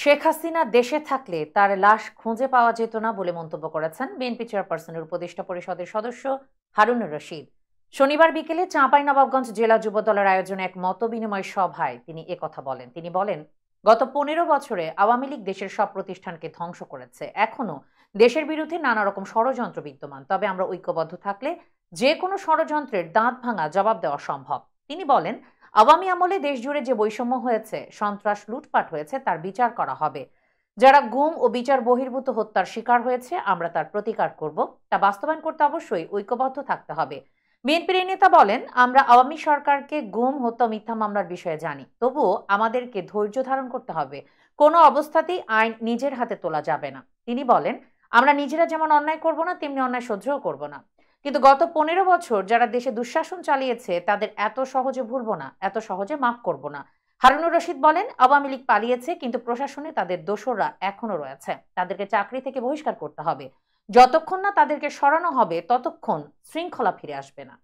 শেখ হাসিনা দেশে থাকলে তার লাশ খুঁজে পাওয়া যেত না বলে মন্তব্য করেছেন বিএনপি চেয়ারপারসনের উপদেষ্টা পরিষদের সদস্য হারুনুর রশিদ। শনিবার বিকেলে চাঁপাইনবাবগঞ্জ জেলা যুবদলের আয়োজনে এক মতবিনিময় সভায় তিনি একথা বলেন। তিনি বলেন, গত 15 বছরে আওয়ামী লীগ দেশের সব প্রতিষ্ঠানকে ধ্বংস করেছে। এখনো দেশের বিরুদ্ধে নানা রকম ষড়যন্ত্র বিদ্যমান, তবে আমরা ঐক্যবদ্ধ থাকলে যে কোনো ষড়যন্ত্রের দাঁত ভাঙা জবাব দেওয়া সম্ভব। তিনি বলেন, আওয়ামী আমলে দেশ জুড়ে যে বৈষম্য হয়েছে, সন্ত্রাস, লুটপাট হয়েছে, তার বিচার করা হবে। যারা গুম ও বিচার বহির্ভূত হত্যার শিকার হয়েছে, আমরা তার প্রতিকার করব। তা বাস্তবায়ন করতে অবশ্যই ঐক্যবদ্ধ থাকতে হবে। বিএনপির এই নেতা বলেন, আমরা আওয়ামী সরকারকে গুম, হত্যা, মিথ্যা মামলার বিষয়ে জানি, তবুও আমাদেরকে ধৈর্য ধারণ করতে হবে। কোনো অবস্থাতেই আইন নিজের হাতে তোলা যাবে না। তিনি বলেন, আমরা নিজেরা যেমন অন্যায় করব না, তেমনি অন্যায় সহ্যও করব না। কিন্তু গত 15 বছর যারা দেশে দুঃশাসন চালিয়েছে, তাদের এত সহজে ভুলব না, এত সহজে মাফ করব না। হারুনুর রশিদ বলেন, আওয়ামী লীগ পালিয়েছে, কিন্তু প্রশাসনে তাদের দোসররা এখনো রয়েছে। তাদেরকে চাকরি থেকে বহিষ্কার করতে হবে। যতক্ষণ না তাদেরকে সরানো হবে, ততক্ষণ শৃঙ্খলা ফিরে আসবে না।